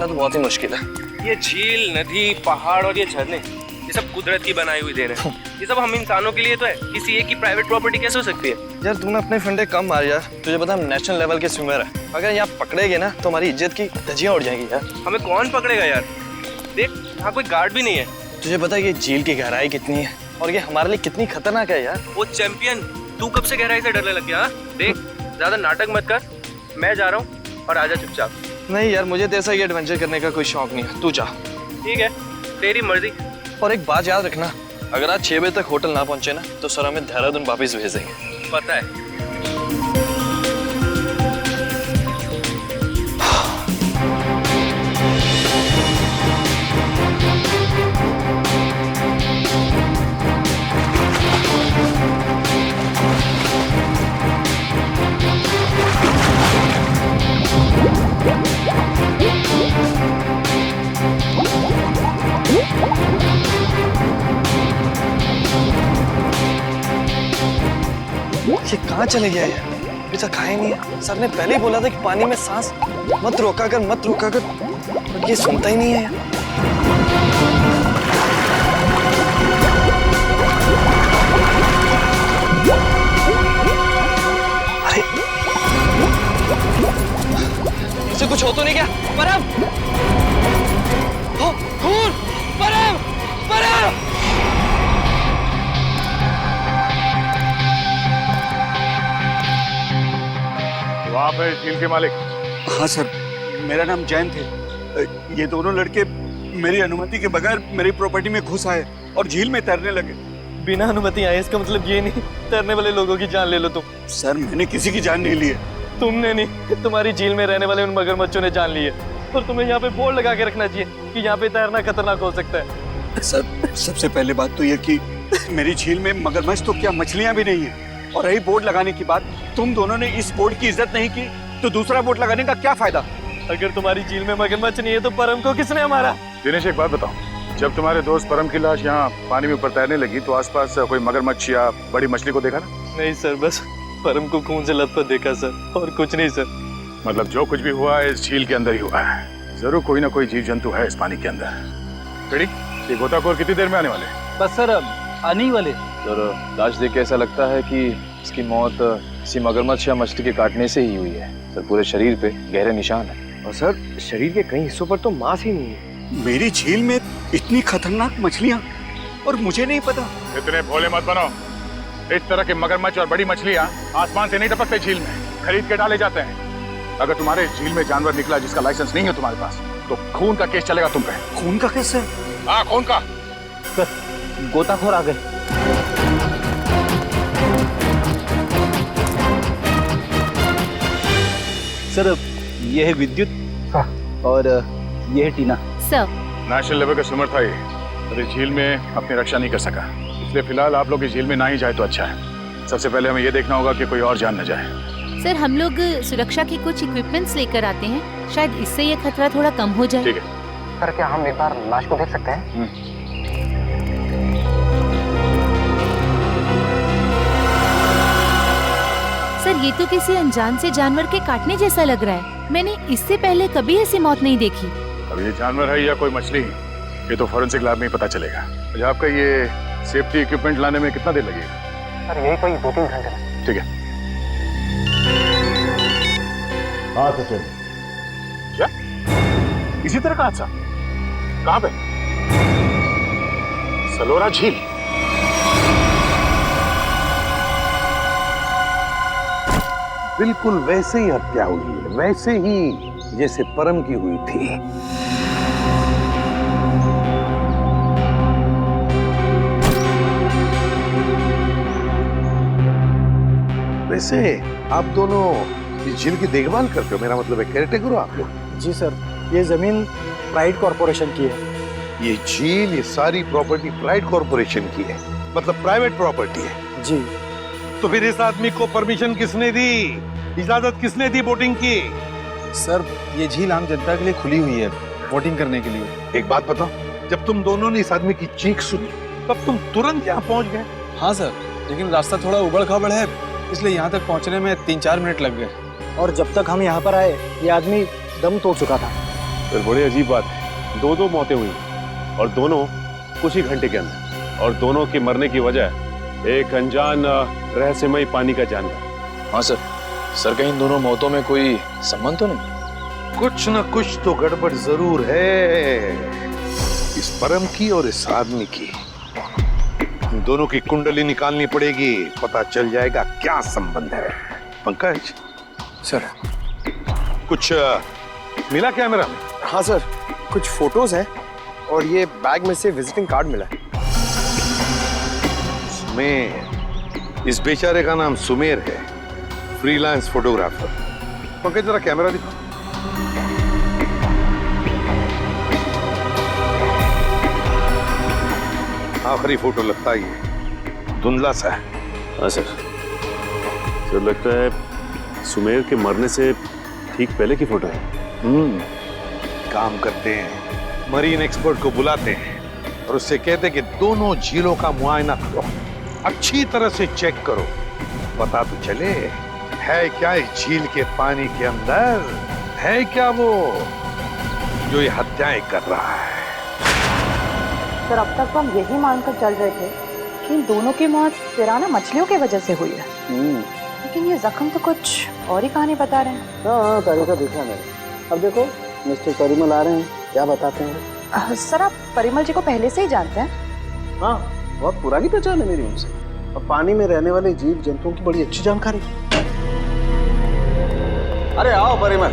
तो बहुत ही मुश्किल है। ये झील, नदी, पहाड़ और ये झरने, ये सब कुदरत की बनाई हुई देन है। ये सब हम इंसानों के लिए तो है, किसी एक की प्राइवेट प्रॉपर्टी कैसे हो सकती है? यार तूने अपने फंडे कम मार यार, तुझे पता हम नेशनल लेवल के स्विमर है, अगर यहाँ पकड़ेगे ना तो हमारी इज्जत की धज्जियां उड़ जाएंगी यार। हमें कौन पकड़ेगा यार? देख यहाँ कोई गार्ड भी नहीं है। तुझे पता है कि झील की गहराई कितनी है और ये हमारे लिए कितनी खतरनाक है यार। वो चैंपियन, तू कब से गहराई से डरने लग गया? देख ज्यादा नाटक मत कर, मैं जा रहा हूँ और आजा चुपचाप। नहीं यार, मुझे तो ऐसा ही एडवेंचर करने का कोई शौक नहीं है, तू जा। ठीक है, तेरी मर्जी। और एक बात याद रखना, अगर आज 6 बजे तक होटल ना पहुंचे ना तो सर हमें देहरादून वापस भेज देंगे। पता है। ये कहाँ चले गया यार? अभी तक खाया नहीं है। सर ने पहले ही बोला था कि पानी में सांस मत रोका कर, मत रोका कर, बट ये सुनता ही नहीं है यार। अरे इसे कुछ हो तो नहीं क्या? परम! खून! परम! परम! आप है झील के मालिक? हाँ सर, मेरा नाम जैन थे। ये दोनों लड़के मेरी अनुमति के बगैर मेरी प्रॉपर्टी में घुस आए और झील में तैरने लगे। बिना अनुमति आए इसका मतलब ये नहीं तैरने वाले लोगों की जान ले लो तुम। सर मैंने किसी की जान नहीं ली है। तुमने नहीं, तुम्हारी झील में रहने वाले उन मगरमच्छों ने जान ली है। और तुम्हें यहाँ पे बोर्ड लगा के रखना चाहिए कि यहाँ पे तैरना खतरनाक हो सकता है। सर सबसे पहले बात तो ये कि मेरी झील में मगरमच्छ तो क्या मछलियाँ भी नहीं है। और रही बोर्ड लगाने की बात, तुम दोनों ने इस बोर्ड की इज्जत नहीं की तो दूसरा बोर्ड लगाने का क्या फायदा? अगर तुम्हारी झील में मगरमच्छ नहीं है तो परम को किसने मारा? दिनेश एक बात बताओ, जब तुम्हारे दोस्त परम की लाश यहाँ पानी में ऊपर तैरने लगी तो आसपास कोई मगरमच्छ या बड़ी मछली को देखा ना? नहीं सर, बस परम को खून से लथपथ देखा सर, और कुछ नहीं सर। मतलब जो कुछ भी हुआ है इस झील के अंदर ही हुआ है। जरूर कोई ना कोई जीव जंतु है इस पानी के अंदर। ये गोताखोर कितनी देर में आने वाले? बस सर आने ही वाले। सर लाश देख के ऐसा लगता है कि इसकी मौत किसी मगरमच्छ या मछली के काटने से ही हुई है। सर पूरे शरीर पे गहरे निशान है। और सर शरीर के कई हिस्सों पर तो मांस ही नहीं है। मेरी झील में इतनी खतरनाक मछलियाँ और मुझे नहीं पता। इतने भोले मत बनो। इस तरह के मगरमच्छ और बड़ी मछलियाँ आसमान से नहीं टपकते, झील में खरीद के डाले जाते हैं। अगर तुम्हारे झील में जानवर निकला जिसका लाइसेंस नहीं है तुम्हारे पास तो खून का केस चलेगा तुम पे। खून का केस है? हाँ खून का। सर गोताखोर आ गए। सर ये है विद्युत और ये है टीना। सर नेशनल लेवल का स्विमर था ये, अरे झील में अपनी रक्षा नहीं कर सका, इसलिए फिलहाल आप लोग इस झील में ना ही जाए तो अच्छा है। सबसे पहले हमें ये देखना होगा कि कोई और जान न जाए। सर हम लोग सुरक्षा के कुछ इक्विपमेंट्स लेकर आते हैं, शायद इससे ये खतरा थोड़ा कम हो जाए। ठीक है सर, क्या हम एक बार लाश को देख सकते हैं? सर ये तो किसी अनजान से जानवर के काटने जैसा लग रहा है। मैंने इससे पहले कभी ऐसी मौत नहीं देखी। अब ये जानवर है या कोई मछली, ये तो फॉरेंसिक लैब में ही पता चलेगा। अच्छा आपका ये सेफ्टी इक्विपमेंट लाने में कितना देर लगेगा? सर यही कोई 2-3 घंटे। ठीक है। हाँ सचिन। क्या इसी तरह का हादसा? कहाँ पे? सलोरा झील। बिल्कुल वैसे ही हत्या हुई है, वैसे ही जैसे परम की हुई थी। वैसे आप दोनों इस झील की देखभाल करते हो, मेरा मतलब है केयरटेकर हो आप लोग? जी सर, ये जमीन प्राइड कॉर्पोरेशन की है। ये झील, ये सारी प्रॉपर्टी प्राइड कॉर्पोरेशन की है, मतलब प्राइवेट प्रॉपर्टी है। जी। तो फिर इस आदमी को परमिशन किसने दी, इजाजत किसने दी बोटिंग की? सर ये झील आम जनता के लिए खुली हुई है बोटिंग करने के लिए। एक बात बताओ, जब तुम दोनों ने इस आदमी की चीख सुनी तब तुम तुरंत यहाँ पहुंच गए? हाँ सर, लेकिन रास्ता थोड़ा उबड़ खाबड़ है, इसलिए यहाँ तक पहुँचने में 3-4 मिनट लग गए। और जब तक हम यहाँ पर आए ये आदमी दम तोड़ चुका था। सर बड़ी अजीब बात है, दो मौतें हुई और दोनों कुछ ही घंटे के अंदर, और दोनों के मरने की वजह एक अनजान रहस्यमयी पानी का जानवर। हाँ सर। सर कहीं इन दोनों मौतों में कोई संबंध तो नहीं? कुछ न कुछ तो गड़बड़ जरूर है, इस परम की और इस आदमी की। इन दोनों की कुंडली निकालनी पड़ेगी, पता चल जाएगा क्या संबंध है। पंकज सर। कुछ मिला क्या मेरा? हाँ सर, कुछ फोटोज हैं और ये बैग में से विजिटिंग कार्ड मिला है। सुमेर, इस बेचारे का नाम सुमेर है, फ्रीलांस फोटोग्राफर। पंकज जरा कैमरा दिखा। आखिरी फोटो लगता ही है, धुंधला सा है। हाँ सर। सर लगता है सुमेर के मरने से ठीक पहले की फोटो है। काम करते हैं, मरीन एक्सपर्ट को बुलाते हैं और उससे कहते हैं कि दोनों झीलों का मुआयना करो, अच्छी तरह से चेक करो, पता तो चले है क्या इस झील के पानी के अंदर, है क्या वो जो ये हत्याएं कर रहा है। सर अब तक तो हम यही मानकर चल रहे थे कि इन दोनों की मौत पिराना मछलियों की वजह से हुई है, लेकिन ये जख्म तो कुछ और ही कहानी बता रहे हैं। हाँ तरीका देखा मैंने। अब देखो मिस्टर परिमल आ रहे हैं, क्या बताते हैं? सर आप परिमल जी को पहले से ही जानते हैं? हाँ, बहुत पुरानी पहचान है मेरी उनसे, और पानी में रहने वाले जीव जंतुओं की बड़ी अच्छी जानकारी। अरे आओ परिमल,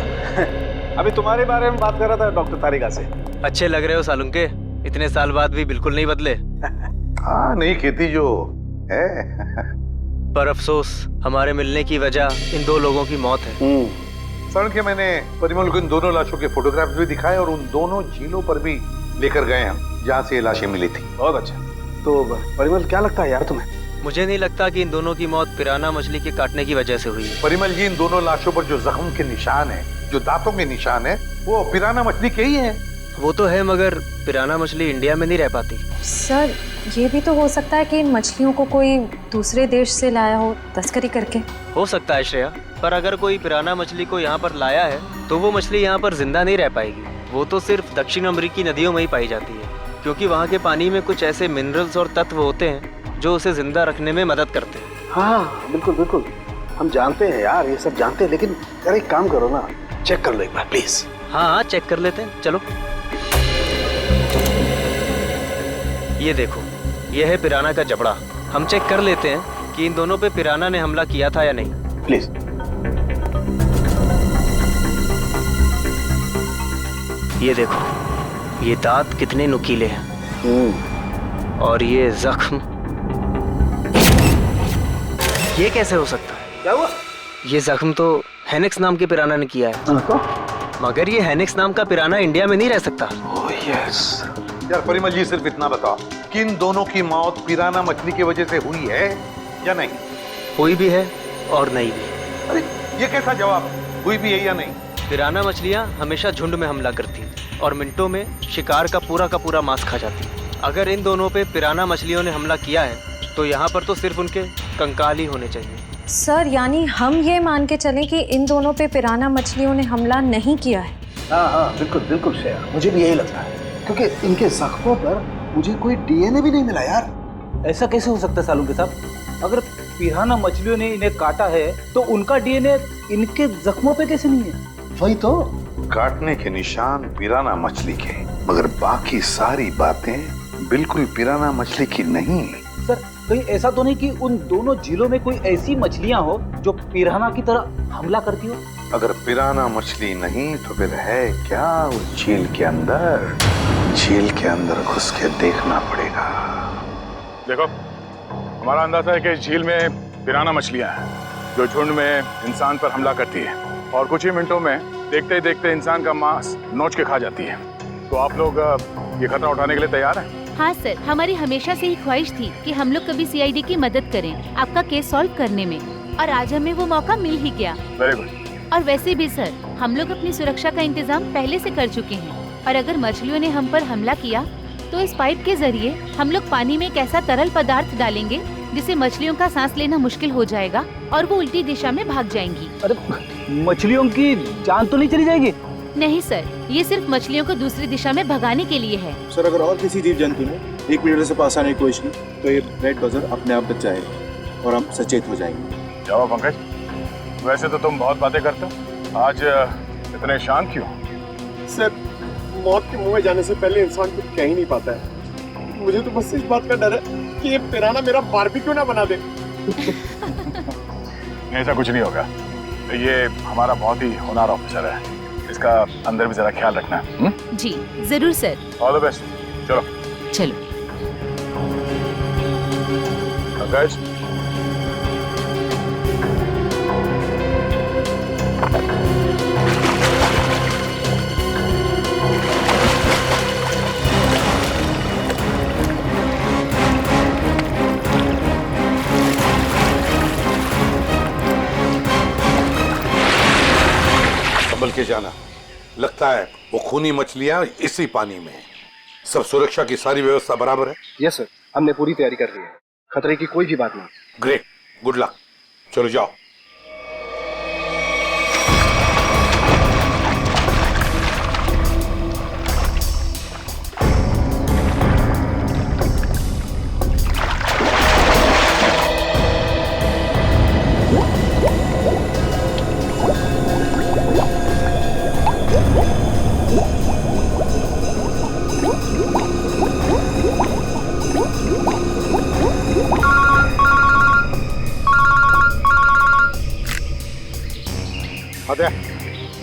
अभी तुम्हारे बारे में बात कर रहा था डॉक्टर तारिका से। अच्छे लग रहे हो सालुंके, इतने साल बाद भी बिल्कुल नहीं बदले। हाँ नहीं खेती जो है। पर अफसोस हमारे मिलने की वजह इन दो लोगों की मौत है। सर के मैंने परिमल को इन दोनों लाशों के फोटोग्राफ्स भी दिखाए और उन दोनों झीलों पर भी लेकर गए हम जहाँ से ये लाशें मिली थी। बहुत अच्छा। तो परिमल क्या लगता है यार तुम्हें? मुझे नहीं लगता कि इन दोनों की मौत पिराना मछली के काटने की वजह से हुई है। परिमल जी, इन दोनों लाशों पर जो जख्म के निशान है, जो दांतों के निशान है, वो पिराना मछली के ही है। वो तो है, मगर पिराना मछली इंडिया में नहीं रह पाती। सर ये भी तो हो सकता है कि इन मछलियों को कोई दूसरे देश से लाया हो तस्करी करके। हो सकता है श्रेया, पर अगर कोई पिराना मछली को यहाँ पर लाया है तो वो मछली यहाँ पर जिंदा नहीं रह पाएगी। वो तो सिर्फ दक्षिण अमेरिकी नदियों में ही पाई जाती है, क्योंकि वहाँ के पानी में कुछ ऐसे मिनरल्स और तत्व होते हैं जो उसे जिंदा रखने में मदद करते हैं। हाँ बिल्कुल बिल्कुल, हम जानते हैं यार, ये सब जानते हैं, लेकिन यार एक काम करो ना, चेक कर लो एक बार प्लीज। हाँ चेक कर लेते हैं, चलो। ये देखो, ये है पिराना का जबड़ा। हम चेक कर लेते हैं कि इन दोनों पे पिराना ने हमला किया था या नहीं। प्लीज। ये देखो, ये दांत कितने नुकीले हैं, और ये जख्म, ये कैसे हो सकता है? क्या हुआ? ये जख्म तो हेनेक्स नाम के पिराना ने किया है। मगर ये हेनेक्स नाम का पिराना इंडिया में नहीं रह सकता। Oh yes. यार परिमल जी, सिर्फ इतना बताओ कि इन दोनों की मौत पिराना मछली की वजह से हुई है या नहीं? हुई भी है और नहीं भी। अरे ये कैसा जवाब, हुई भी है या नहीं? पिराना मछलियाँ हमेशा झुंड में हमला करती हैं और मिनटों में शिकार का पूरा मांस खा जाती हैं। अगर इन दोनों पे पिराना मछलियों ने हमला किया है तो यहाँ पर तो सिर्फ उनके कंकाल ही होने चाहिए। सर यानी हम ये मान के चलें कि इन दोनों पे पिराना मछलियों ने हमला नहीं किया है? हाँ बिल्कुल बिल्कुल श्रेया, मुझे भी यही लगता है, क्योंकि इनके जख्मों पर मुझे कोई डीएनए भी नहीं मिला यार। ऐसा कैसे हो सकता है सालुंके साहब? अगर पिराना मछलियों ने इन्हें काटा है तो उनका डीएनए इनके जख्मों पे कैसे नहीं है? वही तो, काटने के निशान पिराना मछली के, मगर बाकी सारी बातें बिल्कुल पिराना मछली की नहीं। सर कहीं ऐसा तो नहीं कि उन दोनों झीलों में कोई ऐसी मछलियां हो जो पिराना की तरह हमला करती हो? अगर पिराना मछली नहीं तो फिर है क्या उस झील के अंदर? झील के अंदर घुस के देखना पड़ेगा। देखो, हमारा अंदाजा है कि इस झील में पिराना मछलियां हैं जो झुंड में इंसान पर हमला करती है और कुछ ही मिनटों में देखते ही देखते इंसान का मांस नोच के खा जाती है। तो आप लोग ये खतरा उठाने के लिए तैयार हैं? हाँ सर, हमारी हमेशा से ही ख्वाहिश थी कि हम लोग कभी सीआईडी की मदद करें आपका केस सॉल्व करने में, और आज हमें वो मौका मिल ही गया। Very good. और वैसे भी सर, हम लोग अपनी सुरक्षा का इंतजाम पहले से कर चुके हैं, और अगर मछलियों ने हम पर हमला किया तो इस पाइप के जरिए हम लोग पानी में एक ऐसा तरल पदार्थ डालेंगे जिससे मछलियों का सांस लेना मुश्किल हो जाएगा और वो उल्टी दिशा में भाग जाएंगी। अरे मछलियों की जान तो नहीं चली जाएगी? नहीं सर, ये सिर्फ मछलियों को दूसरी दिशा में भगाने के लिए है। सर अगर और किसी जीव जंतु ने 1 मीटर से पास आने की कोशिश की तो ये रेड बजर अपने आप बच जाएगा और हम सचेत हो जाएंगे। जाओ पंकज, वैसे तो तुम बहुत बातें करते हो, आज इतने शांत क्यों? सर मौत के मुंह में जाने से पहले इंसान कुछ कह ही नहीं पाता है। मुझे तो बस इस बात का डर है कि ये पिराना मेरा बारबेक्यू ना बना दे। ऐसा कुछ नहीं होगा, ये हमारा बहुत ही होनहार ऑफिसर है, इसका अंदर भी जरा ख्याल रखना। जी जरूर सर। All the best. चलो चलो। पंकज, संभल के जाना, लगता है वो खूनी मछलियां इसी पानी में हैं। सब सुरक्षा की सारी व्यवस्था बराबर है? यस सर, हमने पूरी तैयारी कर ली है, खतरे की कोई भी बात नहीं। Great, good luck. चलो जाओ।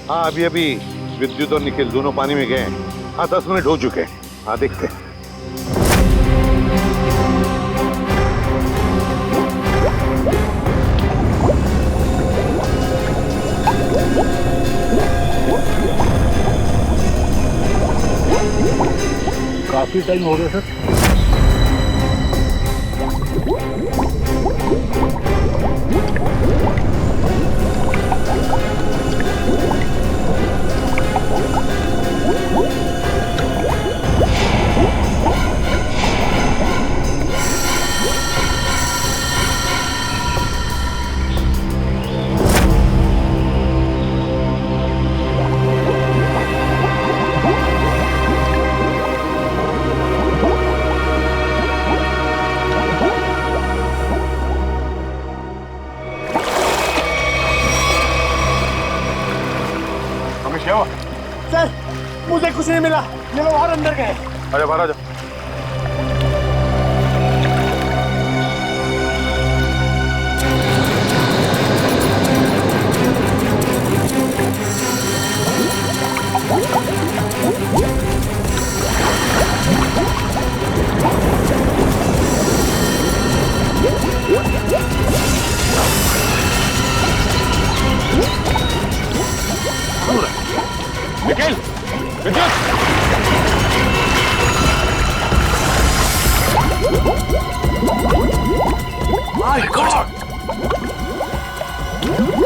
हाँ अभी अभी विद्युत और निखिल दोनों पानी में गए हैं। हाँ 10 मिनट हो चुके हैं। हाँ देखते हैं। काफी टाइम हो गया सर। सर मुझे कुछ नहीं मिला, ये लोग और अंदर गए। अरे बाहर आ जाओ। निखिल, विद्युत, माय गॉड!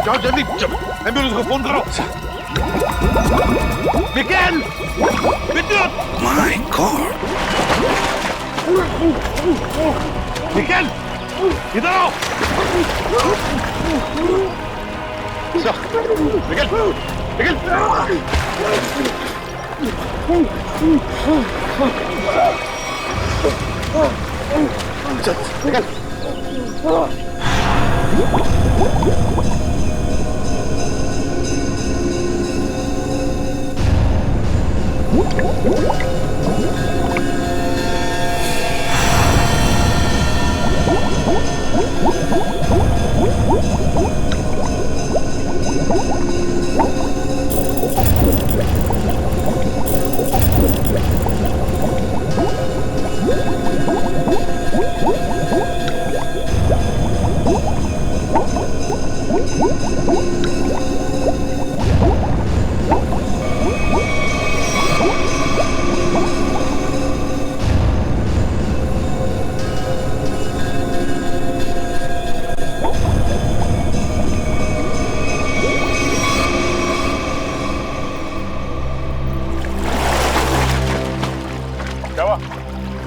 जाओ जल्दी, एम्बुलेंस को फोन करो। निखिल, विद्युत, माय गॉड! निखिल, इधर आओ। निखिल, निखिल, चल, निकल।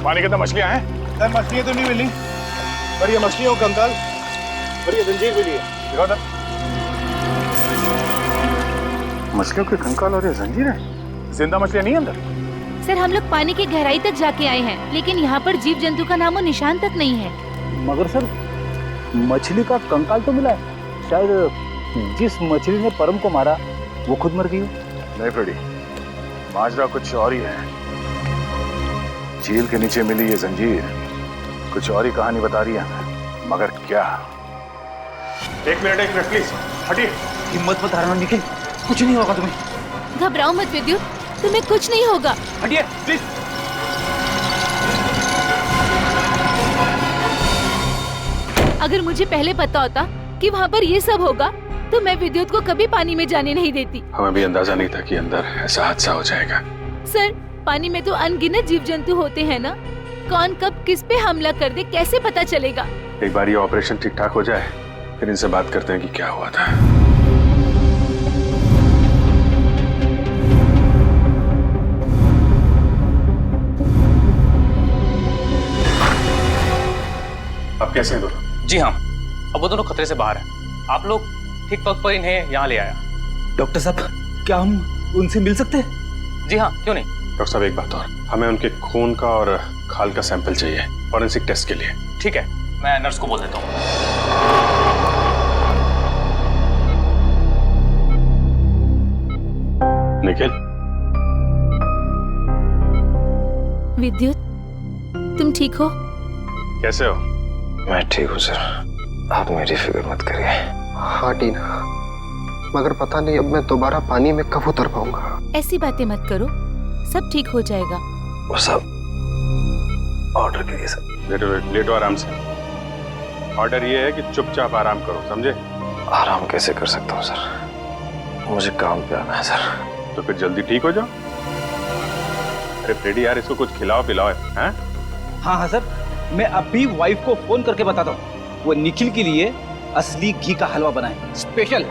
पानी के अंदर मछलियां हैं? सर मछलियां तो नहीं मिली, पर ये मछलियों का कंकाल और ये जंजीर मिली है। दिखाओ सर। मछलियों के कंकाल और ये जंजीरें, जिंदा मछलियां नहीं अंदर? सर हम लोग पानी की गहराई तक जाके आए हैं, लेकिन यहाँ पर जीव जंतु का नामो निशान तक नहीं है। मगर सर मछली का कंकाल तो मिला है, शायद जिस मछली ने परम को मारा वो खुद मर गई हो। नहीं फ्रेडी, माजरा कुछ और ही है। झील के नीचे मिली ये जंजीर कुछ और ही कहानी बता रही है, मगर क्या? एक मिनट प्लीज हटिए। हिम्मत मत हारना निखिल, कुछ नहीं होगा तुम्हें। घबराओ मत विद्युत, तुम्हें कुछ नहीं होगा। हटिए प्लीज। अगर मुझे पहले पता होता कि वहाँ पर ये सब होगा तो मैं विद्युत को कभी पानी में जाने नहीं देती। हमें भी अंदाजा नहीं था कि अंदर ऐसा हादसा हो जाएगा। सर पानी में तो अनगिनत जीव जंतु होते हैं ना, कौन कब किस पे हमला कर दे कैसे पता चलेगा? एक बार ये ऑपरेशन ठीक ठाक हो जाए फिर इनसे बात करते हैं कि क्या हुआ था। अब कैसे हैं दोनों? जी हाँ, अब वो दोनों खतरे से बाहर हैं। आप लोग ठीक वक्त पर इन्हें यहाँ ले आया। डॉक्टर साहब क्या हम उनसे मिल सकते हैं? जी हाँ, क्यों नहीं। डॉक्टर साहब एक बात और, हमें उनके खून का और खाल का सैंपल चाहिए फॉरेंसिक टेस्ट के लिए। ठीक है, मैं नर्स को बोल देता हूँ। निखिल। विद्युत तुम ठीक हो? कैसे हो? मैं ठीक हूँ सर, आप मेरी फिक्र मत करिए। हाँ टीना, मगर पता नहीं अब मैं दोबारा पानी में कब उतर पाऊंगा। ऐसी बातें मत करो, सब ठीक हो जाएगा। वो सब ऑर्डर के लिए सर। लेटो आराम से। ऑर्डर ये है कि चुपचाप आराम करो, समझे? आराम कैसे कर सकता हूँ सर, मुझे काम पे आना है सर। तो फिर जल्दी ठीक हो जाओ। अरे फ्रेडी यार, इसको कुछ खिलाओ पिलाओ है? हाँ सर, मैं अभी वाइफ को फोन करके बताता हूँ, वो निखिल के लिए असली घी का हलवा बनाए स्पेशल।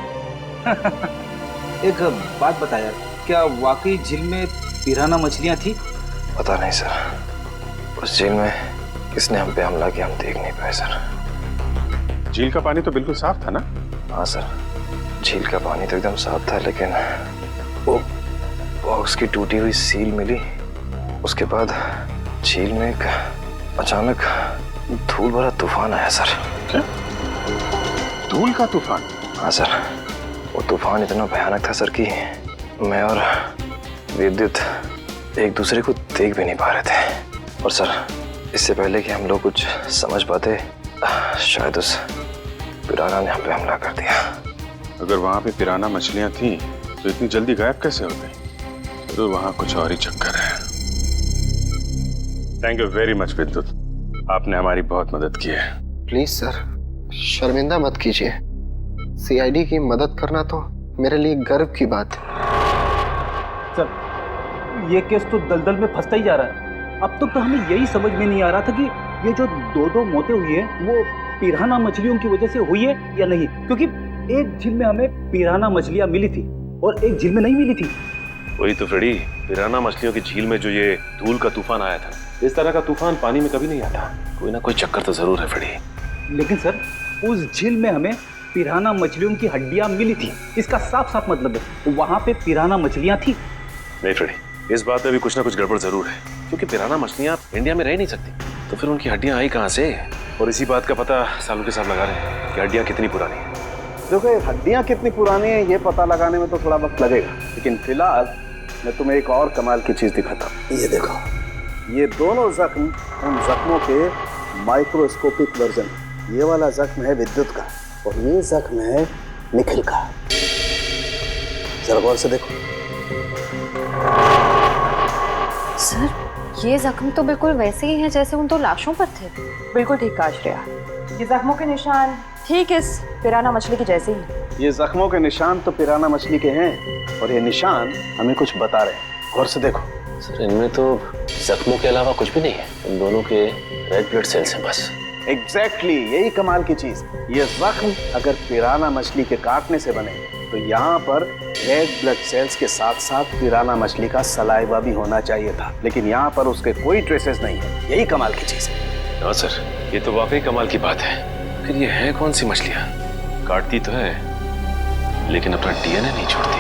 एक बात बता यार, क्या वाकई झील में पिराना मछलियां थी? पता नहीं सर, उस झील में किसने हम पे हमला किया हम देख नहीं पाए सर। झील का पानी तो बिल्कुल साफ था ना? हाँ सर, झील का पानी तो एकदम साफ था, लेकिन वो बॉक्स की टूटी हुई सील मिली। उसके बाद झील में एक अचानक धूल भरा तूफान आया सर। क्या? धूल का तूफान? हाँ सर, वो तूफान इतना भयानक था सर कि मैं और विद्युत एक दूसरे को देख भी नहीं पा रहे थे। और सर इससे पहले कि हम लोग कुछ समझ पाते, शायद उस पिराना ने हम पे हमला कर दिया। अगर वहां पे पिराना मछलियां थी तो इतनी जल्दी गायब कैसे हो गई? तो वहां कुछ और ही चक्कर है। थैंक यू वेरी मच विद्युत, आपने हमारी बहुत मदद की है। प्लीज सर, शर्मिंदा मत कीजिए। सीआईडी की मदद करना तो मेरे लिए गर्व की बात है। सर ये केस तो दलदल में फंसता ही जा रहा है। अब तक तो हमें यही समझ में नहीं आ रहा था कि ये जो दो मौतें हुई है वो पिराना मछलियों की वजह से हुई है या नहीं, क्योंकि एक झील में हमें पिराना मछलियां मिली थी और एक झील में नहीं मिली थी। वही तो फ्रेडी, पिराना मछलियों की झील में जो ये धूल का तूफान आया था, इस तरह का तूफान पानी में कभी नहीं आता। कोई ना कोई चक्कर तो जरूर है फ्रेडी। लेकिन सर उस झील में हमें पिराना मछलियों की हड्डियां मिली थी, इसका साफ साफ मतलब है वहां पे पिराना मछलियां थी। नहीं फ्रेडी, इस बात में भी कुछ ना कुछ गड़बड़ जरूर है, क्योंकि पिराना मछलियां इंडिया में रह नहीं सकती, तो फिर उनकी हड्डियां आई कहाँ से? और इसी बात का पता सालों के साथ लगा रहे हैं कि हड्डियां कितनी पुरानी है। देखो ये हड्डियां कितनी पुरानी है ये पता लगाने में तो थोड़ा वक्त लगेगा, लेकिन फिलहाल मैं तुम्हें एक और कमाल की चीज दिखाता हूँ। ये देखो, ये दोनों जख्म उन जख्मों के माइक्रोस्कोपिक वर्जन। ये वाला जख्म है विद्युत का और ये जख्म है निखिल का। जरा गौर से देखो। सर ये जख्म तो बिल्कुल वैसे ही हैं जैसे उन दो लाशों पर थे। बिल्कुल ठीक कहा श्रेया, ये जख्मों के निशान ठीक इस पिराना मछली के जैसे ही। ये जख्मों के निशान तो पिराना मछली के हैं और ये निशान हमें कुछ बता रहे हैं। गौर से देखो। सर इनमें तो जख्मों के अलावा कुछ भी नहीं है, इन दोनों के रेड ब्लड सेल्स हैं बस। एग्जैक्टली, यही कमाल की चीज। ये जख्म अगर पिराना मछली के काटने से बने तो यहाँ पर रेड ब्लड सेल्स के साथ साथ पिराना मछली का सलाइवा भी होना चाहिए था, लेकिन यहाँ पर उसके कोई ट्रेसेस नहीं है। यही कमाल की चीज है। हाँ सर, ये तो वाकई कमाल की बात है। फिर ये है कौन सी मछलियाँ? काटती तो है लेकिन अपना डीएनए नहीं छोड़ती।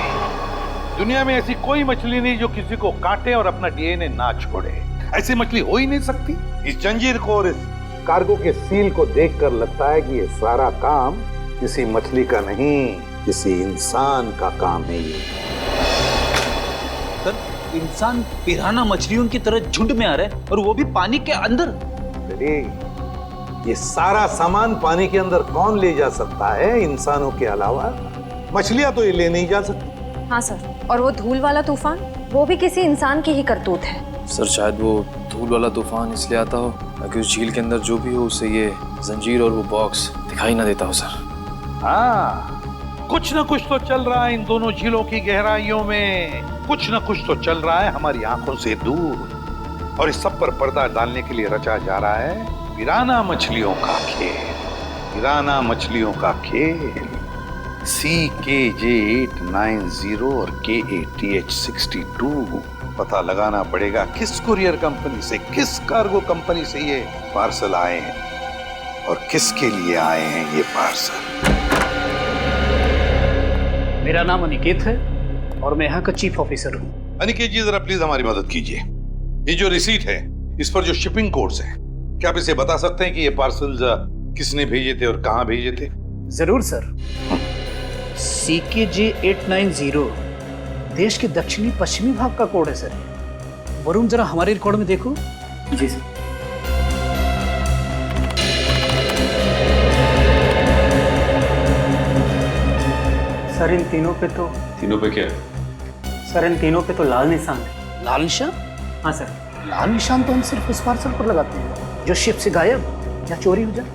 दुनिया में ऐसी कोई मछली नहीं जो किसी को काटे और अपना डीएनए ना छोड़े। ऐसी मछली हो ही नहीं सकती। इस जंजीर को और इस कार्गो के सील को देखकर लगता है कि ये सारा काम किसी मछली का नहीं, किसी इंसान का काम है। ये सर, इंसान पिराना मछलियों की तरह झुंड में आ रहे हैं और वो भी पानी के अंदर। अरे ये सारा सामान पानी के अंदर कौन ले जा सकता है इंसानों के अलावा? मछलियां तो ये ले नहीं जा सकती। हाँ सर, और वो धूल वाला तूफान, वो भी किसी इंसान की ही करतूत है। सर शायद वो धूल वाला तूफान इसलिए आता हो ताकि उस झील के अंदर जो भी हो उसे ये जंजीर और वो बॉक्स दिखाई ना देता हो सर। हाँ, कुछ ना कुछ तो चल रहा है इन दोनों झीलों की गहराइयों में। कुछ ना कुछ तो चल रहा है हमारी आंखों से दूर, और इस सब पर पर्दा डालने के लिए रचा जा रहा है पिराना मछलियों का खेल। पिराना मछलियों का खेल। CKJ890 और KATH62। पता लगाना पड़ेगा किस कुरियर कंपनी से, किस कार्गो कंपनी से ये पार्सल आए हैं और किसके लिए आए हैं ये पार्सल। मेरा नाम अनिकेत है और मैं यहाँ का चीफ ऑफिसर हूँ। अनिकेत जी, जरा प्लीज हमारी मदद कीजिए। ये जो रिसीट है, इस पर जो शिपिंग कोड्स हैं, क्या आप इसे बता सकते हैं कि ये पार्सल्स किसने भेजे थे और कहाँ भेजे थे? जरूर सर। CKJ890 देश के दक्षिणी पश्चिमी भाग का कोड है सर। वरुण, जरा हमारे रिकॉर्ड में देखो। जी सर। सर इन तीनों पे तो क्या? सर इन तीनों पे तो लाल निशान है। लाल निशान? हाँ सर, लाल निशान तो हम सिर्फ उस पार्सल पर लगाते हैं जो शिप से गायब या चोरी हो जाए।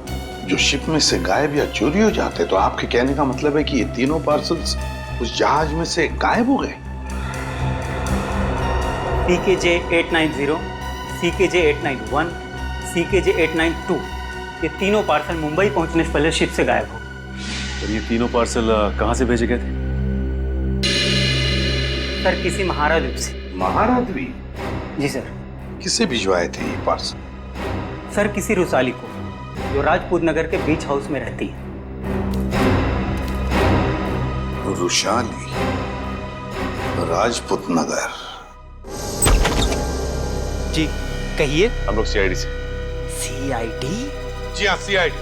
जो शिप में से गायब या चोरी हो जाते, तो आपके कहने का मतलब है कि ये तीनों पार्सल्स उस जहाज में से गायब हो गए? CKJ890, CKJ891, CKJ892 ये तीनों पार्सल मुंबई पहुंचने से पहले शिप से गायब हो। और ये तीनों पार्सल कहाँ से भेजे गए थे? सर किसी महारा द्वीप से। महारा द्वीप? जी सर। किसे भिजवाए थे ये पार्सल? सर किसी रुसाली को, जो राजपूत नगर के बीच हाउस में रहती है। रुशाली, राजपूत नगर। जी कहिए। हम लोग CID से। CID? जी हाँ, CID।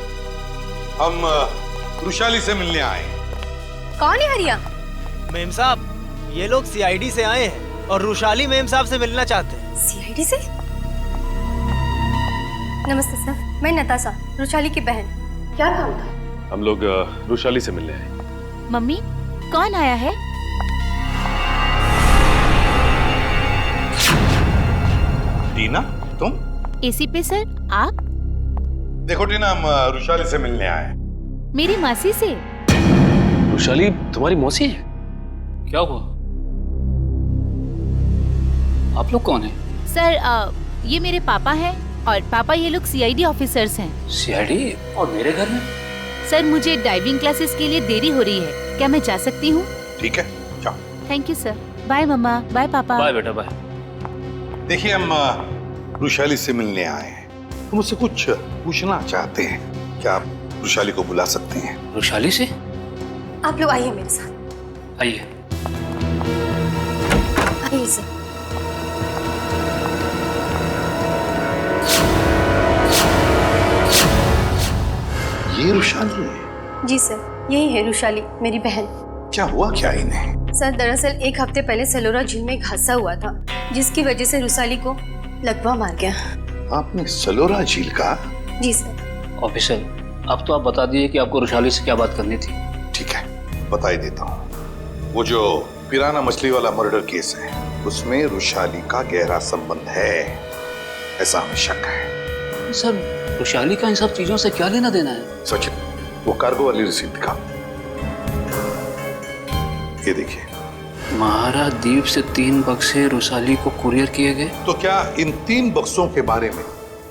हम रुशाली से मिलने आए। कौन है हरिया? मेम साहब, ये लोग CID से आए हैं और रुशाली मेम साहब से मिलना चाहते हैं। CID से? नमस्ते सर, मैं नताशा, रुशाली की बहन। क्या काम था? हम लोग रुशाली से मिलने आए। मम्मी, कौन आया है? टीना, तुम? AC पे सर, आप? देखो टीना, हम रुशाली से मिलने आए। मेरी मासी से। रुशाली तुम्हारी मौसी है? क्या हुआ? आप लोग कौन हैं? सर ये मेरे पापा हैं और पापा ये लोग CID ऑफिसर्स हैं। CID? और मेरे घर में? सर मुझे डाइविंग क्लासेस के लिए देरी हो रही है, क्या मैं जा सकती हूँ? ठीक है, जाओ। Thank you sir. बाय मम्मा, बाय पापा। बाय बेटा, बाय। देखिए, हम रुशाली से मिलने आए हैं। हम उससे कुछ पूछना चाहते हैं। क्या आप रुशाली को बुला सकते हैं? रुशाली से? आप लोग आइए मेरे साथ। आइए। आइए सर। ये रुशाली है? जी सर, यही है रुशाली, मेरी बहन। क्या हुआ क्या इन्हें? सर दरअसल एक हफ्ते पहले सलोरा झील में एक हादसा हुआ था, जिसकी वजह से रुशाली को लकवा मार गया। आपने सलोरा झील का? जी सर। ऑफिसर, अब तो आप बता दिए कि आपको रुशाली से क्या बात करनी थी। ठीक है, बता ही देता हूँ। वो जो पिराना मछली वाला मर्डर केस है, उसमें रुशाली का गहरा संबंध है, ऐसा हमें शक है। सर, रुशाली का इन सब चीजों से क्या लेना देना है? सचिन, वो कार्गो वाली रिसीट दिखा। ये देखिए। महारा द्वीप से 3 बक्से रुशाली को कुरियर किए गए। तो क्या इन 3 बक्सों के बारे में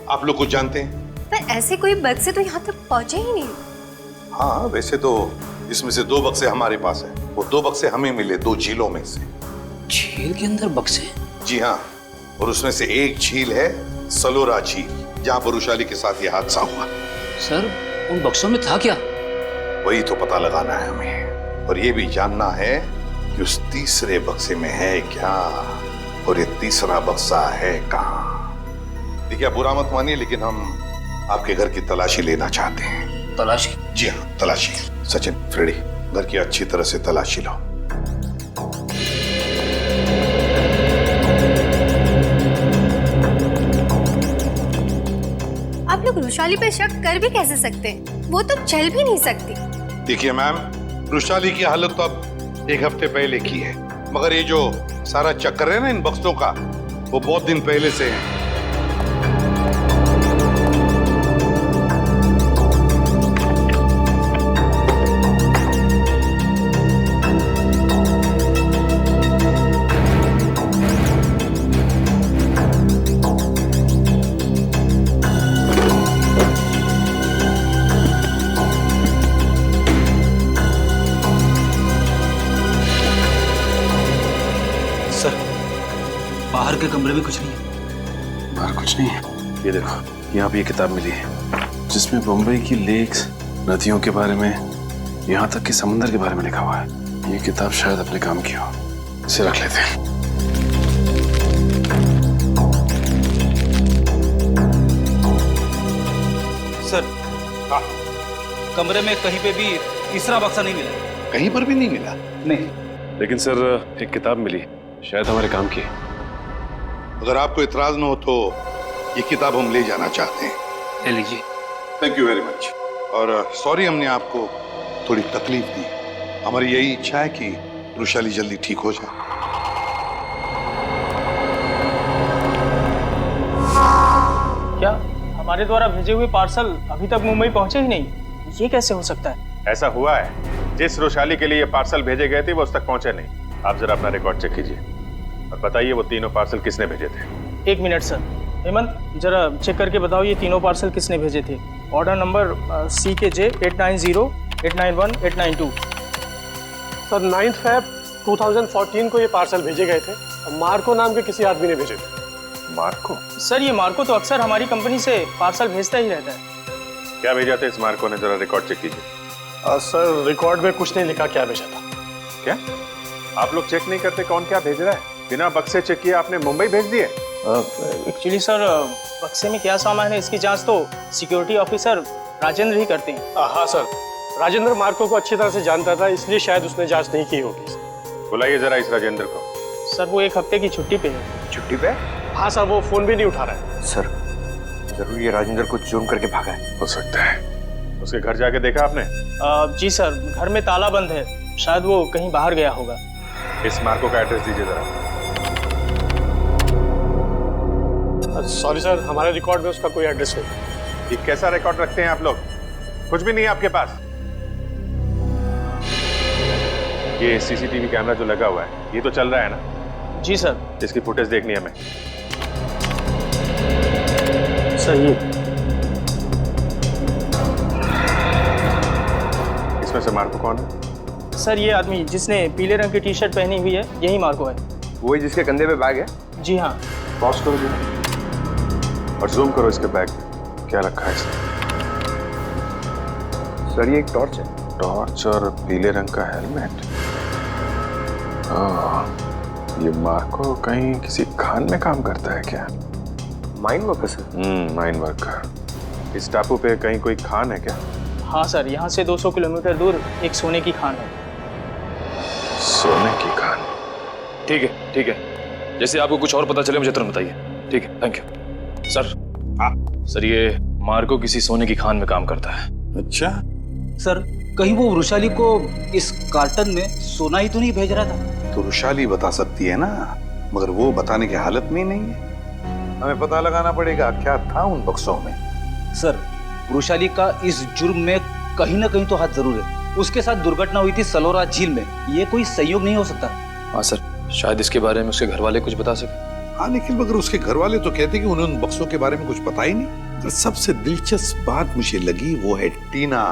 आप लोग कुछ जानते हैं? पर ऐसे कोई बक्से तो यहाँ तक पहुँचे ही नहीं। हाँ, वैसे तो इसमें से 2 बक्से हमारे पास है। वो 2 बक्से हमें मिले 2 झीलों में से। झील के अंदर बक्से? जी हाँ, और उसमें से एक झील है सलोरा झील, जहाँ पर रुशाली के साथ ये हादसा हुआ। सर, उन बक्सों में था क्या? वही तो पता लगाना है हमें, और ये भी जानना है कि कि उस तीसरे बक्से में है क्या और ये तीसरा बक्सा है कहाँ। देखिए, आप बुरा मत मानिए, लेकिन हम आपके घर की तलाशी लेना चाहते हैं। तलाशी? जी हाँ, तलाशी। सचिन, फ्रेडी, घर की अच्छी तरह से तलाशी लो। आप लोग रुशाली पे शक कर भी कैसे सकते हैं? वो तो चल भी नहीं सकती। देखिए मैम, रुशाली की हालत तो अब एक हफ्ते पहले की है, मगर ये जो सारा चक्कर है ना इन बक्सों का, वो बहुत दिन पहले से है। बाहर के कमरे में कुछ नहीं है। बाहर कुछ नहीं है। ये देखो, यहाँ पे ये किताब मिली है जिसमें बम्बई की लेक्स, नदियों के बारे में, यहाँ तक कि समंदर के बारे में लिखा हुआ है। ये किताब शायद अपने काम की हो, इसे रख लेते हैं। सर, कमरे में कहीं पे भी तीसरा बक्सा नहीं मिला। कहीं पर भी नहीं मिला? नहीं। लेकिन सर, एक किताब मिली, शायद हमारे काम की। अगर आपको इतराज न हो तो ये किताब हम ले जाना चाहते हैं। ले लीजिए। Thank you very much. और सॉरी हमने आपको थोड़ी तकलीफ दी। हमारी यही इच्छा है कि रुशाली जल्दी ठीक हो जाए। क्या हमारे द्वारा भेजे हुए पार्सल अभी तक मुंबई पहुंचे ही नहीं? ये कैसे हो सकता है? ऐसा हुआ है, जिस रुशाली के लिए ये पार्सल भेजे गए थे वो उस तक पहुंचे नहीं। आप जरा अपना रिकॉर्ड चेक कीजिए और बताइए वो तीनों पार्सल किसने भेजे थे। 1 मिनट सर। हेमंत, जरा चेक करके बताओ ये तीनों पार्सल किसने भेजे थे। Order number CKJ 890, 891, 892। Sir 9 Feb 2014 को ये पार्सल भेजे गए थे और मार्को नाम के किसी आदमी ने भेजे थे। मार्को? सर, ये मार्को तो अक्सर हमारी कंपनी से पार्सल भेजता ही रहता है। क्या भेजा था इस मार्को ने? जरा रिकॉर्ड चेक कीजिए। सर, रिकॉर्ड में कुछ नहीं लिखा क्या भेजा था। क्या आप लोग चेक नहीं करते कौन क्या भेज रहा है? बिना बक्से चेक किए आपने मुंबई भेज दिए? एक्चुअली सर, बक्से में क्या सामान है इसकी जांच तो सिक्योरिटी ऑफिसर राजेंद्र ही करते हैं। हाँ सर, राजेंद्र मार्को को अच्छी तरह से जानता था, इसलिए शायद उसने जांच नहीं की होगी। बुलाइए जरा इस राजेंद्र को। सर, वो 1 हफ्ते की छुट्टी पे है। छुट्टी पे? हाँ सर, वो फोन भी नहीं उठा रहा है। सर, जरूर ये राजेंद्र को चूम करके भागा है। हो सकता है। उसके घर जाके देखा आपने? जी सर, घर में ताला बंद है, शायद वो कहीं बाहर गया होगा। इस मार्को का एड्रेस दीजिए जरा। सॉरी सर, हमारे रिकॉर्ड में उसका कोई एड्रेस नहीं। ये कैसा रिकॉर्ड रखते हैं आप लोग? कुछ भी नहीं है आपके पास। ये सीसीटीवी कैमरा जो लगा हुआ है, ये तो चल रहा है ना? जी सर। इसकी फुटेज देखनी है हमें। सर, ये इसमें से मार्को कौन है? सर, ये आदमी जिसने पीले रंग की टी-शर्ट पहनी हुई है, यही मार्को है। वही जिसके कंधे पे बैग है? जी हाँ। पॉज करो जी और जूम करो इसके बैग में, क्या रखा है इसमें? सर, ये एक टॉर्च है। टॉर्च और पीले रंग का हेलमेट। ये मार्को कहीं किसी खान में काम करता है क्या? Mine worker sir? Mine worker. इस टापू पे कहीं कोई खान है क्या? हाँ सर, यहाँ से 200 किलोमीटर दूर एक सोने की खान है। सोने की खान? ठीक है, ठीक है। जैसे आपको कुछ और पता चले मुझे तुरंत बताइए। ठीक है, थैंक यू। सर, सर, ये मार्को किसी सोने की खान में काम करता है। अच्छा सर, कहीं वो रुशाली को इस कार्टन में सोना ही तो नहीं भेज रहा था? तो रुशाली बता सकती है ना, मगर वो बताने की हालत में ही नहीं है। हमें पता लगाना पड़ेगा क्या था उन बक्सों में। सर, रुशाली का इस जुर्म में कहीं ना कहीं तो हाथ जरूर है। उसके साथ दुर्घटना हुई थी सलोरा झील में, ये कोई संयोग नहीं हो सकता। हाँ सर, शायद इसके बारे में उसके घर वाले कुछ बता सके। हाँ, लेकिन मगर उसके घर वाले तो कहते कि उन्हें उन बक्सों के बारे में कुछ पता ही नहीं। तो सबसे दिलचस्प बात मुझे लगी वो है टीना,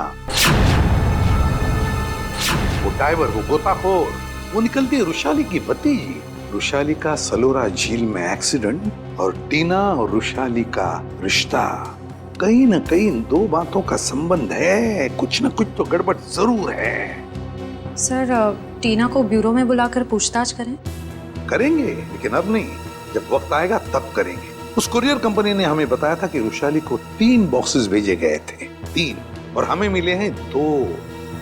वो डाइवर, वो गोताखोर। वो निकलती है रुशाली की भतीजी। रुशाली का सलोरा झील में एक्सीडेंट और टीना और रुशाली का रिश्ता, कहीं न कहीं इन दो बातों का संबंध है। कुछ न कुछ तो गड़बड़ जरूर है। सर, टीना को ब्यूरो में बुलाकर पूछताछ करें? करेंगे, लेकिन अब नहीं, जब वक्त आएगा तब करेंगे। उस कुरियर कंपनी ने हमें बताया था कि वैशाली को 3 बॉक्सेस भेजे गए थे, 3, और हमें मिले हैं 2।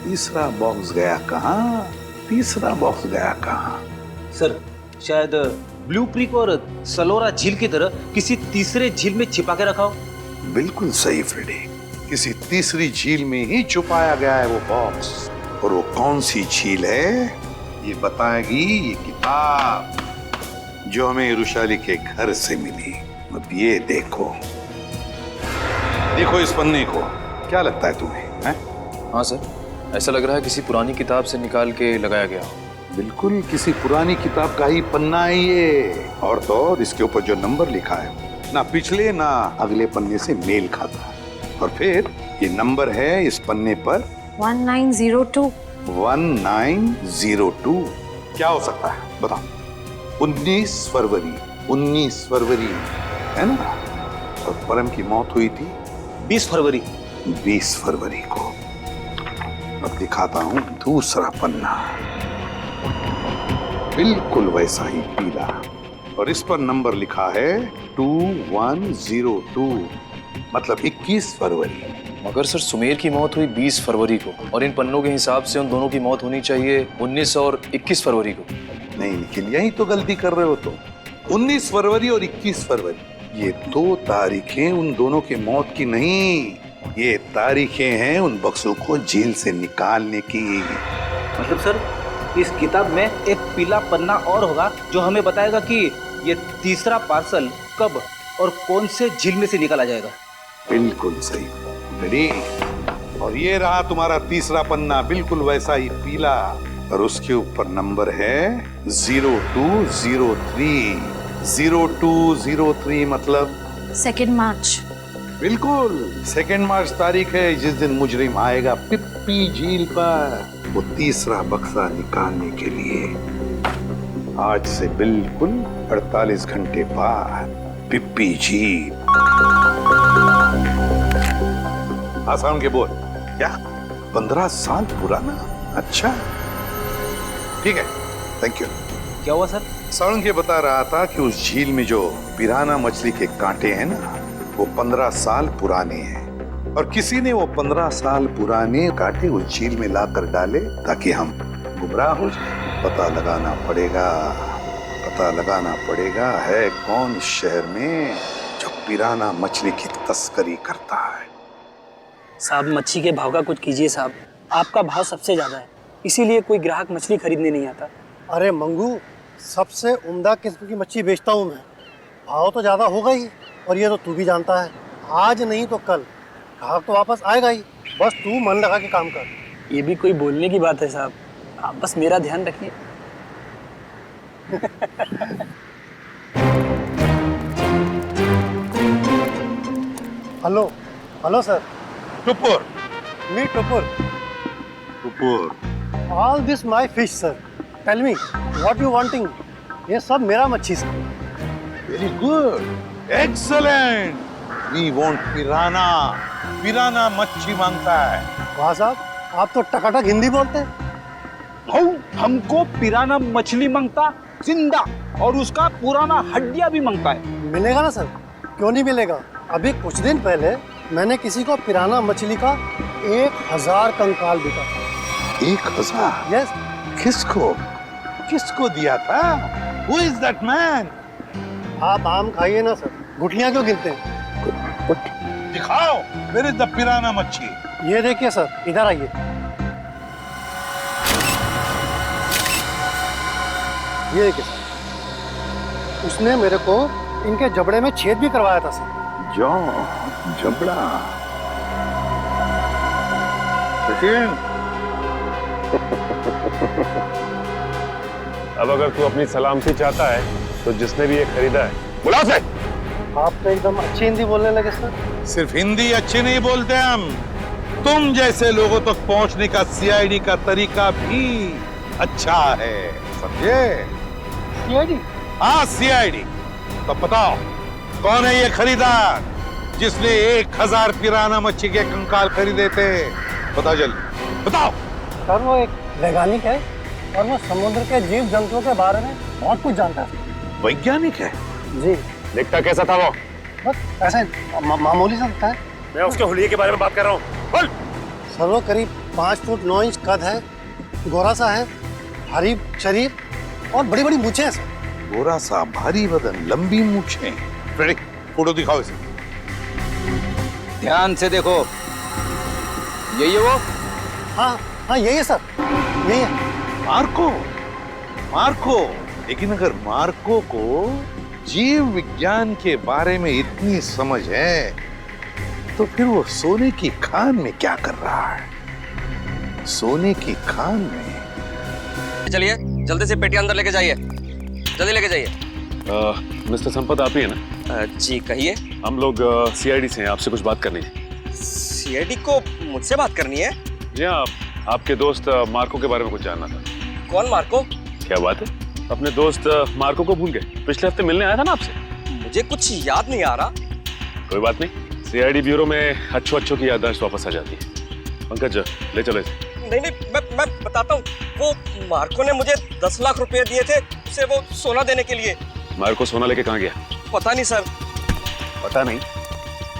तीसरा बॉक्स गया कहाँ? तीसरा बॉक्स गया कहाँ? सर, शायद ब्लू क्रीक और सलोरा झील की तरह किसी तीसरे झील में छिपा के रखा हो। बिल्कुल सही फ्रेडी, किसी तीसरी झील में ही छुपाया गया है वो बॉक्स। और वो कौन सी झील है ये बताएगी ये किताब जो हमें वैशाली के घर से मिली। अब ये देखो, देखो इस पन्ने को, क्या लगता है तुम्हें? हैं? हाँ सर, ऐसा लग रहा है किसी पुरानी किताब से निकाल के लगाया गया हो। बिल्कुल किसी पुरानी किताब का ही पन्ना है ये। और तो और इसके ऊपर जो नंबर लिखा है ना पिछले ना अगले पन्ने से मेल खाता है। और फिर ये नंबर है इस पन्ने पर 1902। 1902 क्या हो सकता है बताओ? 19 फरवरी, 19 फरवरी है ना? और परम की मौत हुई थी 20 फरवरी। 20 फरवरी को। अब दिखाता हूं दूसरा पन्ना, बिल्कुल वैसा ही पीला, और इस पर नंबर लिखा है 2102, मतलब 21 फरवरी। मगर सर सुमेर की मौत हुई 20 फरवरी को, और इन पन्नों के हिसाब से उन दोनों की मौत होनी चाहिए 19 और 21 फरवरी को। नहीं, लेकिन यही तो गलती कर रहे हो तुम। 19 फरवरी और 21 फरवरी ये 2 तारीखें उन दोनों की मौत की नहीं, ये तारीखें हैं उन बक्सों को जेल से निकालने की। मतलब सर, इस किताब में एक पीला पन्ना और होगा जो हमें बताएगा कि ये तीसरा पार्सल कब और कौन से झील में से निकाला जाएगा। बिल्कुल सही रेडी। और ये रहा तुम्हारा तीसरा पन्ना, बिल्कुल वैसा ही पीला, और उसके ऊपर नंबर है 0203। 0203 मतलब 2 मार्च। बिल्कुल 2 मार्च तारीख है जिस दिन मुजरिम आएगा पिप्पी झील पर वो तीसरा बक्सा निकालने के लिए। आज से बिल्कुल 48 घंटे बाद पिप्पी झील। आसान के बोल क्या? 15 साल पुराना? अच्छा ठीक है, थैंक यू। क्या हुआ सर? साउंड ये बता रहा था कि उस झील में जो पिराना मछली के कांटे हैं ना, वो 15 साल पुराने हैं, और किसी ने वो 15 साल पुराने कांटे उस झील में लाकर डाले ताकि हम गुमराह हो जाए। पता लगाना पड़ेगा, पता लगाना पड़ेगा है कौन इस शहर में जो पिराना मछली की तस्करी करता है। साहब, मच्छी के भाव का कुछ कीजिए साहब, आपका भाव सबसे ज्यादा है, इसीलिए कोई ग्राहक मछली खरीदने नहीं आता। अरे मंगू, सबसे उम्दा किस्म की मच्छी बेचता हूँ मैं, भाव तो ज़्यादा होगा ही, और ये तो तू भी जानता है, आज नहीं तो कल ग्राहक तो वापस आएगा ही, बस तू मन लगा के काम कर। ये भी कोई बोलने की बात है साहब, आप बस मेरा ध्यान रखिए। Hello hello sir. Tupur. Me Tupur. Tupur. All this my fish sir, tell me what you wanting. ये सब मेरा मच्छी sir. Very good, excellent. We want piranha, piranha मच्छी मांगता है। वाह साहब, आप तो टकाटक हिंदी बोलते हैं। हमको पिराना मछली मांगता जिंदा, और उसका पुराना हड्डियां भी मांगता है। मिलेगा ना सर, क्यों नहीं मिलेगा। अभी कुछ दिन पहले मैंने किसी को पिराना मछली का 1000 कंकाल बिका था। 1000? यस। किसको किसको दिया था? Who is that man? आप आम खाइए ना सर, गुठलियां क्यों गिनते हैं? दिखाओ, where is the पिराना मच्छी? ये देखिए सर, इधर आइए। ये देखिए सर, उसने मेरे को इनके जबड़े में छेद भी करवाया था सर। जबड़ा। सचिन। अब अगर तू अपनी सलामती चाहता है तो जिसने भी ये खरीदा है बुला से। आप तो एकदम अच्छी हिंदी बोलने लगे सर। सिर्फ हिंदी अच्छी नहीं बोलते हम, तुम जैसे लोगों तक पहुंचने का सीआईडी का तरीका भी अच्छा है, समझे? सीआईडी? हाँ सीआईडी। तो बताओ कौन है ये खरीदार जिसने 1000 पिराना मच्छी के कंकाल खरीदे थे? बताओ जल्दी बताओ। सर वो एक वैज्ञानिक है, और वो समुद्र के जीव जंतुओं के बारे में बहुत कुछ जानता है। वैज्ञानिक है जी। दिखता कैसा था वो? बस ऐसे मामूली सा दिखता है। मैं उसके हुलिये के बारे में बात कर रहा हूँ। बोल। सर वो करीब 5 फुट 9 इंच कद है, गोरा सा है, भारी शरीर और बड़ी बड़ी मूछें हैं सर। गोरा सा, भारी बदन, लंबी मूछें। फ्रेडिक, फोटो दिखाओ इसे। ध्यान से देखो, यही है वो? हाँ हाँ यही है सर, यही है। Marco, Marco. लेकिन अगर मार्को को जीव विज्ञान के बारे में इतनी समझ है तो फिर वो सोने की खान में क्या कर रहा है? सोने की खान में। चलिए जल्दी से पेटी अंदर लेके जाइए, जल्दी लेके जाइए। मिस्टर संपत आप ही है ना? जी कहिए। हम लोग सीआईडी से हैं, आपसे कुछ बात करनी है। सीआईडी को मुझसे बात करनी है? जी हाँ, आपके दोस्त मार्को के बारे में कुछ जानना था। कौन मार्को? क्या बात है, अपने दोस्त मार्को को भूल गए? पिछले हफ्ते मिलने आया था ना आपसे। मुझे कुछ याद नहीं आ रहा। कोई बात नहीं, सीआईडी ब्यूरो में अच्छों की याददाश्त वापस आ जाती है। पंकज ले चलो इसे। नहीं नहीं, मैं बताता हूँ। वो मार्को ने मुझे 10 लाख रुपए दिए थे उसे वो सोना देने के लिए। मार्को सोना लेके कहाँ गया? पता नहीं सर। पता नहीं?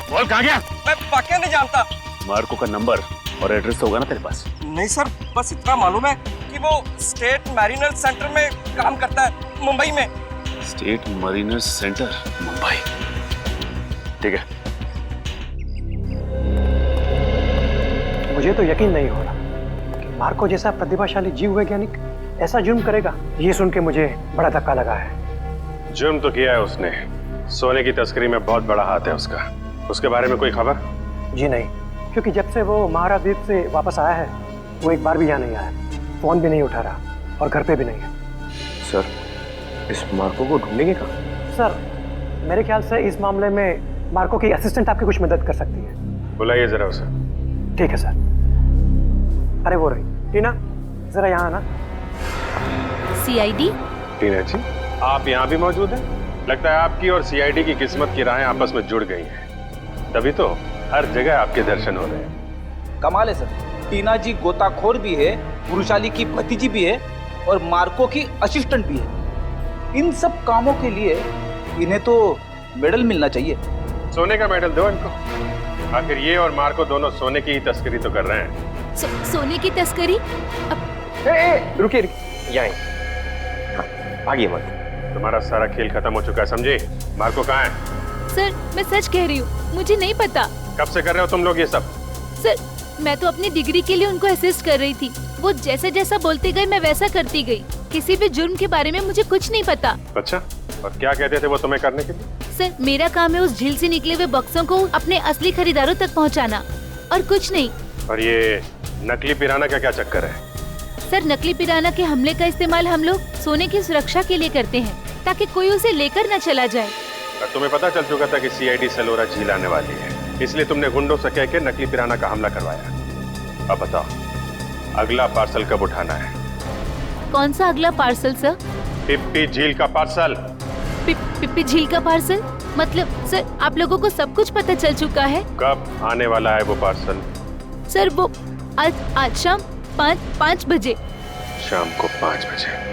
बोल कहाँ गया? मैं वाकई नहीं जानता। मार्को का नंबर और एड्रेस तो होगा ना तेरे पास? नहीं सर, बस इतना मालूम है कि वो स्टेट मैरिनर सेंटर में काम करता है, मुंबई में। State Mariner centre, Mumbai. ठीक है। मुझे तो यकीन नहीं हो रहा कि मार्को जैसा प्रतिभाशाली जीव वैज्ञानिक ऐसा जुर्म करेगा। ये सुन के मुझे बड़ा धक्का लगा है। जुर्म तो किया है उसने, सोने की तस्करी में बहुत बड़ा हाथ है उसका। उसके बारे में कोई खबर? जी नहीं, क्योंकि जब से वो महाद्वीप से वापस आया है वो एक बार भी यहाँ नहीं आया, फोन भी नहीं उठा रहा और घर पे भी नहीं है। सर, इस मार्को को ढूंढेंगे कहाँ? सर, मेरे ख्याल से इस मामले में मार्को की असिस्टेंट आपकी कुछ मदद कर सकती है। बुलाइए जरा उसे। ठीक है सर। अरे वो रही टीना, जरा यहाँ आना। सीआईडी? टीना जी, आप यहाँ भी मौजूद हैं? लगता है आपकी और सीआईडी की किस्मत की राहें आपस में जुड़ गई हैं। तभी तो हर जगह आपके दर्शन हो रहे हैं। कमाल है सर, टीना जी गोताखोर भी है, पुरुषाली की भतीजी भी है और मार्को की असिस्टेंट भी है। इन सब कामों के लिए इन्हें तो मेडल मिलना चाहिए। सोने का मेडल दो इनको। आखिर ये और मार्को दोनों सोने की ही तस्करी तो कर रहे हैं। सोने की तस्करी? रुकिए, यहाँ आगे मत। तुम्हारा सारा खेल खत्म हो चुका है, समझे? मार्को कहाँ है? सर, मैं सच कह रही हूँ, मुझे नहीं पता। कब से कर रहे हो तुम लोग ये सब? सर, मैं तो अपनी डिग्री के लिए उनको असिस्ट कर रही थी। वो जैसा जैसा बोलते गए मैं वैसा करती गई। किसी भी जुर्म के बारे में मुझे कुछ नहीं पता। अच्छा, और क्या कहते थे वो तुम्हें करने के लिए? सर, मेरा काम है उस झील से निकले हुए बक्सों को अपने असली खरीदारों तक पहुँचाना, और कुछ नहीं। और ये नकली पिराना का क्या चक्कर है? सर, नकली पिराना के हमले का इस्तेमाल हम लोग सोने की सुरक्षा के लिए करते हैं, ताकि कोई उसे लेकर न चला जाए। और तुम्हें पता चल चुका था कि सीआईडी सेलोरा झील आने वाली है, इसलिए तुमने गुंडों से कह के नकली पिराना का हमला करवाया। अब बताओ, अगला पार्सल कब उठाना है? कौन सा अगला पार्सल सर? पिप्पी झील का पार्सल। पिप्पी झील का पार्सल? मतलब सर, आप लोगों को सब कुछ पता चल चुका है? कब आने वाला है वो पार्सल? सर, वो आज शाम 5 बजे। शाम को 5 बजे।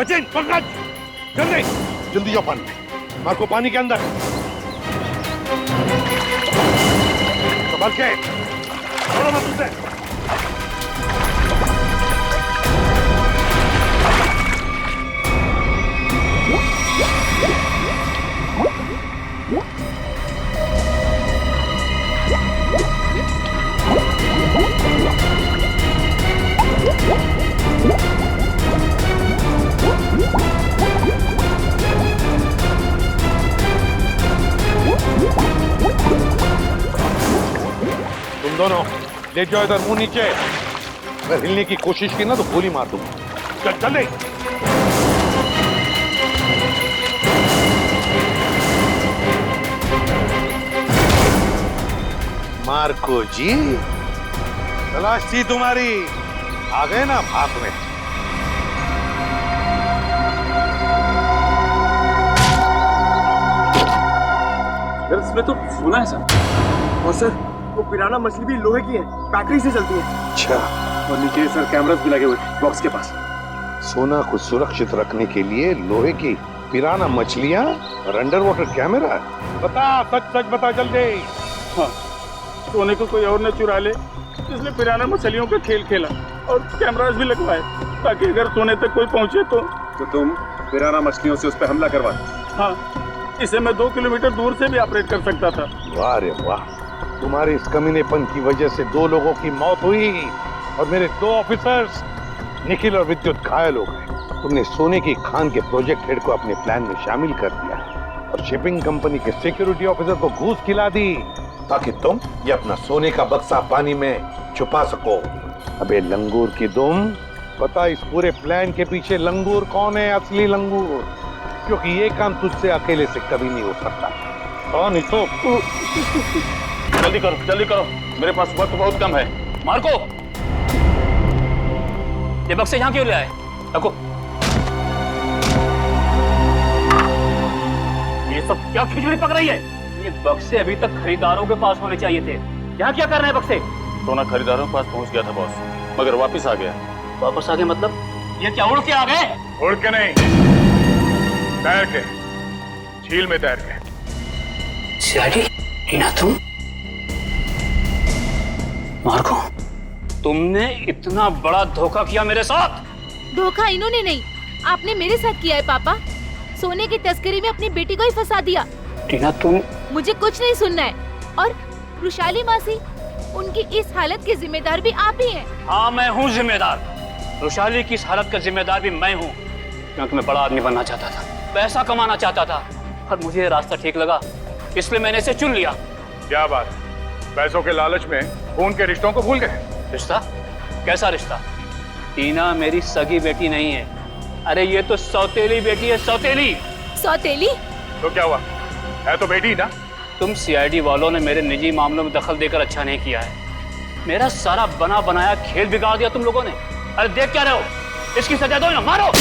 सचिन, पंकज, जल्दी जल्दी जाओ पानी में। मार्को पानी के अंदर। संभल के, छोड़ो मत उसे। What? दोनों ले जाओ इधर, मुंह नीचे। अगर हिलने की कोशिश की ना तो गोली मार दूंगा। चल चल ले। मार्को जी, तलाश थी तुम्हारी, आ गए ना भाग में। इसमें तो सोना है सर। और सर वो पिराना मछली भी लोहे की है, बैटरी से चलती है। अच्छा। और नीचे सर कैमरास भी लगे हुए बॉक्स के पास। सोना को सुरक्षित रखने के लिए लोहे की पिराना मछलियां और अंडर वाटर कैमरा। बता, सच सच बता जल्दी। हाँ, सोने को कोई और न चुरा ले, इसलिए पिराना मछलियों का खेल खेला और कैमरास भी लगवाए ताकि अगर सोने तक कोई पहुंचे तो तुम पिराना मछलियों से उस पर हमला करवा। हाँ, इसे मैं 2 किलोमीटर दूर से भी ऑपरेट कर सकता था। वाह रे वाह, तुम्हारे इस कमीनेपन की वजह से 2 लोगों की मौत हुई और मेरे 2 ऑफिसर्स निखिल और विद्युत घायल हो गए। तुमने सोने की खान के प्रोजेक्ट हेड को अपने प्लान में शामिल कर दिया और शिपिंग कंपनी के सिक्योरिटी ऑफिसर को घूस खिला दी ताकि तुम ये अपना सोने का बक्सा पानी में छुपा सको। अबे लंगूर की दुम, पता इस पूरे प्लान के पीछे लंगूर कौन है? असली लंगूर, क्योंकि ये काम तुझसे अकेले से कभी नहीं हो सकता। कौन ही तो? जल्दी करो, मेरे पास वक्त बहुत कम है। मार्को, ये बक्से यहाँ क्यों ले आए? रखो। ये सब क्या खिचड़ी पक रही है? ये बक्से अभी तक खरीदारों के पास होने चाहिए थे। यहाँ क्या कर रहे हैं बक्से? सोना खरीदारों के पास पहुंच गया था बॉस, मगर वापस आ गया। वापस आ गए मतलब? ये क्या उड़ के आ गए? उड़ के नहीं, तैर के, झील में तैर के। सीआईडी, टीना तुम? मार्को, तुमने इतना बड़ा धोखा किया मेरे साथ? धोखा इन्होंने नहीं, आपने मेरे साथ किया है पापा। सोने की तस्करी में अपनी बेटी को ही फंसा दिया। टीना तुम? मुझे कुछ नहीं सुनना है। और रुशाली मासी, उनकी इस हालत के जिम्मेदार भी आप ही हैं। हाँ, मैं हूँ जिम्मेदार। रुशाली की इस हालत का जिम्मेदार भी मैं हूँ, क्योंकि मैं बड़ा आदमी बनना चाहता था, पैसा कमाना चाहता था और मुझे रास्ता ठीक लगा, इसलिए मैंने इसे चुन लिया। क्या बात, पैसों के लालच में खून के रिश्तों को भूल गए? रिश्ता? कैसा रिश्ता? टीना मेरी सगी बेटी नहीं है। अरे ये तो सौतेली बेटी है, सौतेली। सौतेली? तो क्या हुआ, है तो बेटी ना। तुम सीआईडी वालों ने मेरे निजी मामलों में दखल देकर अच्छा नहीं किया है। मेरा सारा बना बनाया खेल बिगाड़ दिया तुम लोगों ने। अरे देख क्या रहे हो, इसकी सजा दो ना, मारो।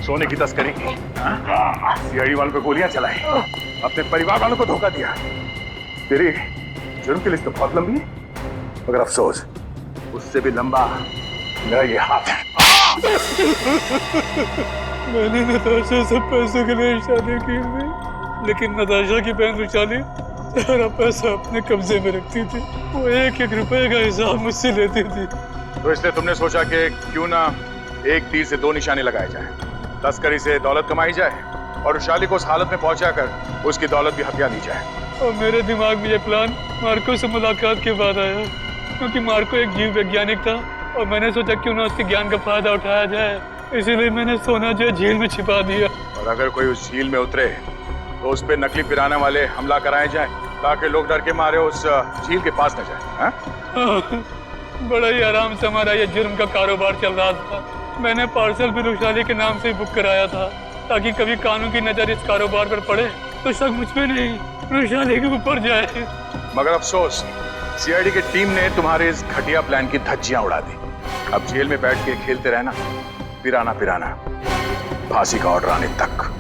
सोने की तस्करी की, सीआईडी वालों पे गोलियां चलाई, अपने परिवार वालों को धोखा दिया। तेरी जुर्म की लिस्ट तो बहुत लंबी है, मगर अफसोस उससे भी लंबा मेरा ये हाथ है। मैंने नताशा से पैसों के लिए शादी की थी, लेकिन नताशा की बहन रुशाली सारा पैसा अपने कब्जे में रखती थी। वो 1-1 रुपए का हिसाब मुझसे लेती थी। तो इसलिए तुमने सोचा कि क्यों ना एक तीर से 2 निशाने लगाए जाए। तस्करी से दौलत कमाई जाए और रुशाली को उस हालत में पहुंचाकर उसकी दौलत भी हथिया ली जाए। और मेरे दिमाग में ये प्लान मार्को से मुलाकात के बाद आया, क्योंकि मार्को एक जीव वैज्ञानिक था और मैंने सोचा क्यों ना उसके ज्ञान का फायदा उठाया जाए। इसीलिए मैंने सोना जो झील में छिपा दिया। और अगर कोई उस झील में उतरे तो उस पे नकली पिराना वाले हमला कराए जाए, ताकि लोग डर के मारे उस झील के पास न जाए। बड़ा ही आराम से हमारा ये जुर्म का कारोबार चल रहा था। मैंने पार्सल भी रुशाली के नाम से बुक कराया था, ताकि कभी कानून की नजर इस कारोबार पर पड़े तो शक मुझ पे नहीं, रुशाली के ऊपर जाए। मगर अफसोस, सीआईडी की टीम ने तुम्हारे इस घटिया प्लान की धज्जियां उड़ा दी। अब जेल में बैठ के खेलते रहना, पिराना पिराना, फांसी का ऑर्डर आने तक।